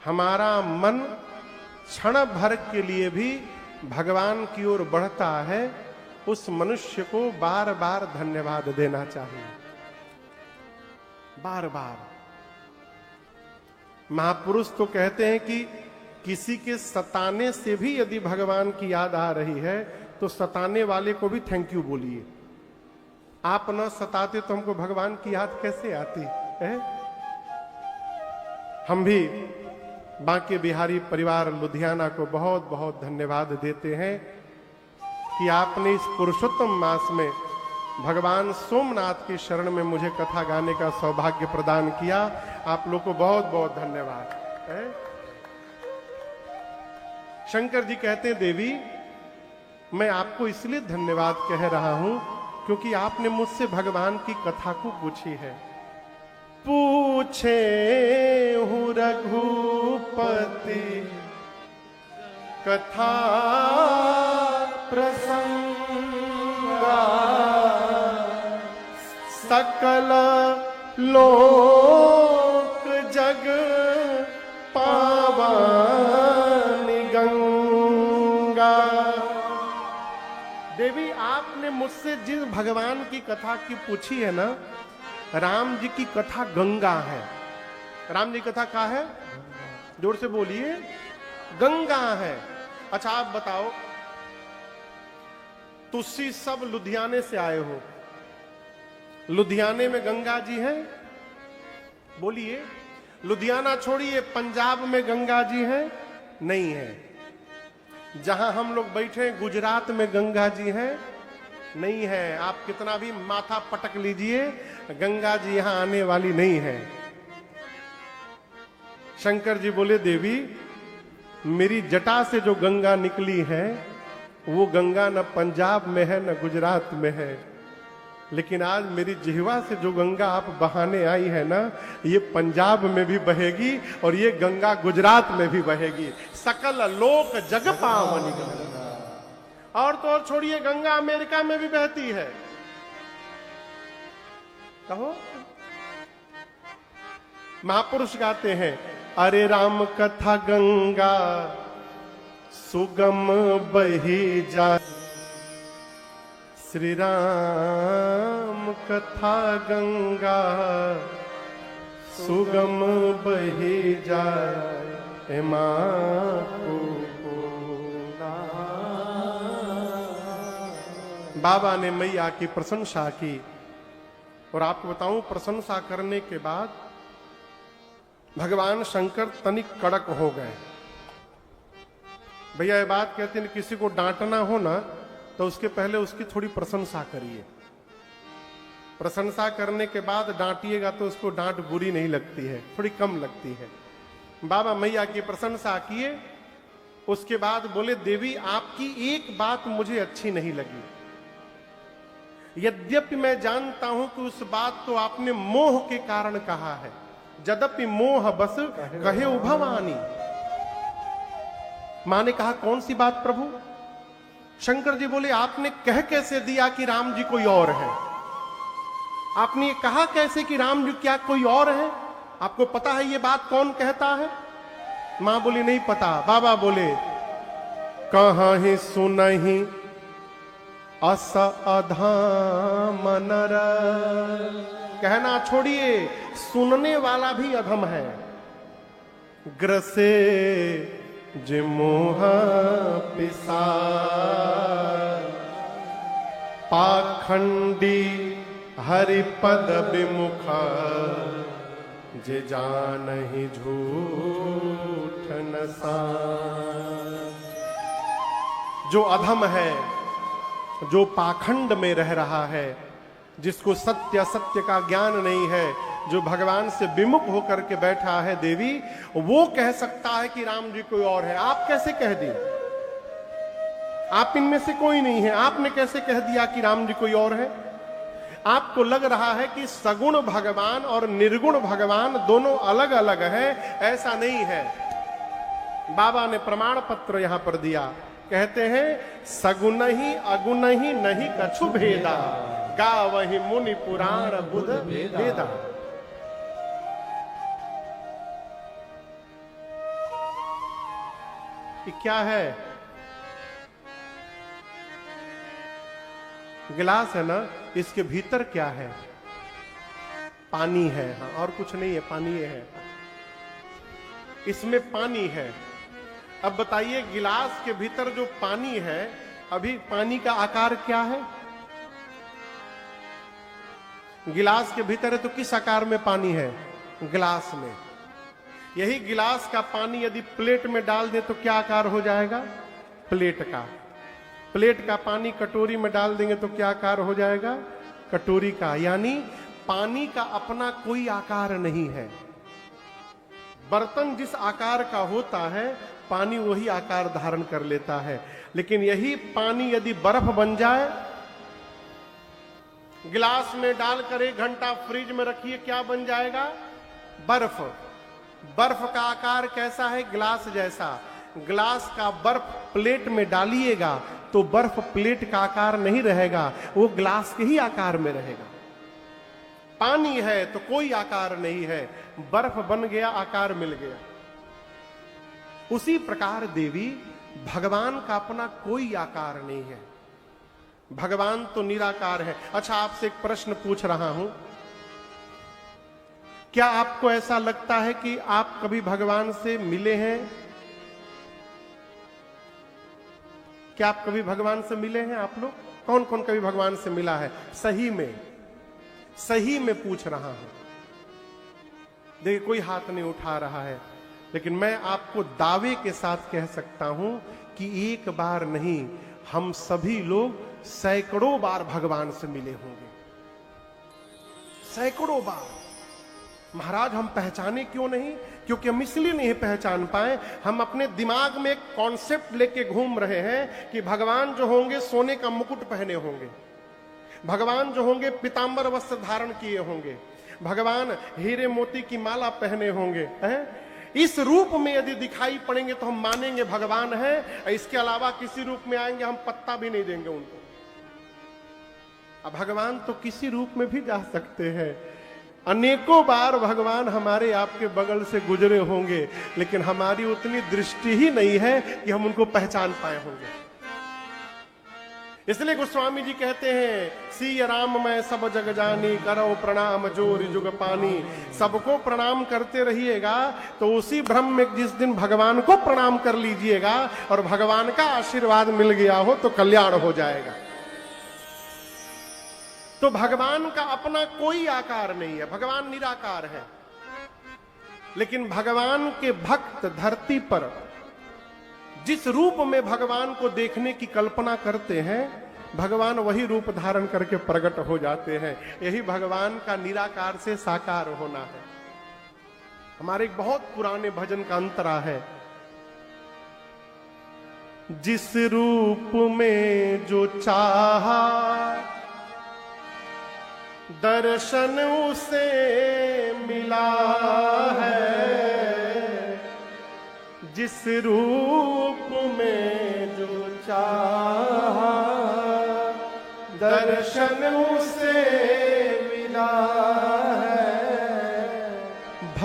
हमारा मन क्षण भर के लिए भी भगवान की ओर बढ़ता है, उस मनुष्य को बार बार धन्यवाद देना चाहिए, बार बार। महापुरुष तो कहते हैं कि किसी के सताने से भी यदि भगवान की याद आ रही है तो सताने वाले को भी थैंक यू बोलिए। आप न सताते तो हमको भगवान की याद कैसे आती है। हम भी बांके बिहारी परिवार लुधियाना को बहुत बहुत धन्यवाद देते हैं कि आपने इस पुरुषोत्तम मास में भगवान सोमनाथ की शरण में मुझे कथा गाने का सौभाग्य प्रदान किया। आप लोग को बहुत बहुत धन्यवाद है। शंकर जी कहते हैं, देवी मैं आपको इसलिए धन्यवाद कह रहा हूं क्योंकि आपने मुझसे भगवान की कथा को पूछी है। पूछे हूँ रघुपति कथा प्रसंगा, सकल लोक जग पावानि गंगा। देवी आपने मुझसे जिस भगवान की कथा की पूछी है ना, राम जी की कथा गंगा है। राम जी कथा क्या है? जोर से बोलिए, गंगा है। अच्छा आप बताओ, तुसी सब लुधियाने से आए हो, लुधियाने में गंगा जी है? बोलिए। लुधियाना छोड़िए, पंजाब में गंगा जी है? नहीं है। जहां हम लोग बैठे गुजरात में गंगा जी है? नहीं है। आप कितना भी माथा पटक लीजिए, गंगा जी यहां आने वाली नहीं है। शंकर जी बोले, देवी मेरी जटा से जो गंगा निकली है वो गंगा न पंजाब में है न गुजरात में है, लेकिन आज मेरी जिह्वा से जो गंगा आप बहाने आई है ना, ये पंजाब में भी बहेगी और ये गंगा गुजरात में भी बहेगी। सकल लोक जग पावनी गंगा। और तो और छोड़िए, गंगा अमेरिका में भी बहती है। कहो। महापुरुष गाते हैं, अरे राम कथा गंगा सुगम बही जा, श्री राम कथा गंगा सुगम बही जाए, माँ को बाबा ने मैया की प्रशंसा की। और आपको बताऊं, प्रशंसा करने के बाद भगवान शंकर तनिक कड़क हो गए। भैया ये बात कहते हैं, किसी को डांटना हो ना तो उसके पहले उसकी थोड़ी प्रशंसा करिए। प्रशंसा करने के बाद डांटिएगा तो उसको डांट बुरी नहीं लगती है, थोड़ी कम लगती है। बाबा मैया की प्रशंसा किए, उसके बाद बोले, देवी आपकी एक बात मुझे अच्छी नहीं लगी। यद्यपि मैं जानता हूं कि उस बात तो आपने मोह के कारण कहा है, यद्यपि मोह बस कहे उभवानी। मां ने कहा, कौन सी बात प्रभु? शंकर जी बोले, आपने कह कैसे दिया कि राम जी कोई और है? आपने ये कहा कैसे कि राम जी क्या कोई और है? आपको पता है ये बात कौन कहता है? मां बोली, नहीं पता। बाबा बोले, कहां ही सुनहि अस अधम नर। कहना छोड़िए, सुनने वाला भी अधम है। ग्रसे जे मोह पिसा, पाखंडी हरिपद विमुख, जे जानहि झूठ नसा। जो अधम है, जो पाखंड में रह रहा है, जिसको सत्य सत्य का ज्ञान नहीं है, जो भगवान से विमुख होकर के बैठा है, देवी वो कह सकता है कि राम जी कोई और है। आप कैसे कह दी? आप इनमें से कोई नहीं है, आपने कैसे कह दिया कि राम जी कोई और है? आपको लग रहा है कि सगुण भगवान और निर्गुण भगवान दोनों अलग अलग है। ऐसा नहीं है। बाबा ने प्रमाण पत्र यहां पर दिया, कहते हैं, सगुण ही अगुण ही नहीं कछु भेदा, गावहि मुनि पुराण बुध वेदा। कि क्या है? गिलास है ना, इसके भीतर क्या है? पानी है। हाँ, और कुछ नहीं है, पानी है। इसमें पानी है। अब बताइए, गिलास के भीतर जो पानी है, अभी पानी का आकार क्या है? गिलास के भीतर है तो किस आकार में पानी है? गिलास में। यही गिलास का पानी यदि प्लेट में डाल दे तो क्या आकार हो जाएगा? प्लेट का। प्लेट का पानी कटोरी में डाल देंगे तो क्या आकार हो जाएगा? कटोरी का। यानी पानी का अपना कोई आकार नहीं है। बर्तन जिस आकार का होता है, पानी वही आकार धारण कर लेता है। लेकिन यही पानी यदि बर्फ बन जाए, गिलास में डालकर 1 घंटा फ्रिज में रखिए, क्या बन जाएगा? बर्फ। बर्फ का आकार कैसा है? गिलास जैसा। गिलास का बर्फ प्लेट में डालिएगा तो बर्फ प्लेट का आकार नहीं रहेगा, वो गिलास के ही आकार में रहेगा। पानी है तो कोई आकार नहीं है, बर्फ बन गया, आकार मिल गया। उसी प्रकार देवी, भगवान का अपना कोई आकार नहीं है। भगवान तो निराकार है। अच्छा, आपसे एक प्रश्न पूछ रहा हूं, क्या आपको ऐसा लगता है कि आप कभी भगवान से मिले हैं? क्या आप कभी भगवान से मिले हैं? आप लोग कौन कौन कभी भगवान से मिला है? सही में, सही में पूछ रहा हूं। देखिए, कोई हाथ नहीं उठा रहा है, लेकिन मैं आपको दावे के साथ कह सकता हूं कि एक बार नहीं, हम सभी लोग सैकड़ों बार भगवान से मिले होंगे। सैकड़ों बार। महाराज, हम पहचाने क्यों नहीं? क्योंकि हम इसलिए नहीं पहचान पाए, हम अपने दिमाग में एक कॉन्सेप्ट लेके घूम रहे हैं कि भगवान जो होंगे सोने का मुकुट पहने होंगे, भगवान जो होंगे पीतांबर वस्त्र धारण किए होंगे, भगवान हीरे मोती की माला पहने होंगे। हैं? इस रूप में यदि दिखाई पड़ेंगे तो हम मानेंगे भगवान है। इसके अलावा किसी रूप में आएंगे, हम पत्ता भी नहीं देंगे उनको। अब भगवान तो किसी रूप में भी जा सकते हैं। अनेकों बार भगवान हमारे आपके बगल से गुजरे होंगे, लेकिन हमारी उतनी दृष्टि ही नहीं है कि हम उनको पहचान पाए होंगे। इसलिए गोस्वामी जी कहते हैं, सिय राम मैं सब जग जानी, करो प्रणाम जोर जुग पानी। सबको प्रणाम करते रहिएगा तो उसी भ्रम में जिस दिन भगवान को प्रणाम कर लीजिएगा और भगवान का आशीर्वाद मिल गया हो तो कल्याण हो जाएगा। तो भगवान का अपना कोई आकार नहीं है, भगवान निराकार है। लेकिन भगवान के भक्त धरती पर जिस रूप में भगवान को देखने की कल्पना करते हैं, भगवान वही रूप धारण करके प्रकट हो जाते हैं। यही भगवान का निराकार से साकार होना है। हमारे एक बहुत पुराने भजन का अंतरा है, जिस रूप में जो चाहा दर्शन उसे मिला है, जिस रूप में जो चाहा दर्शन उसे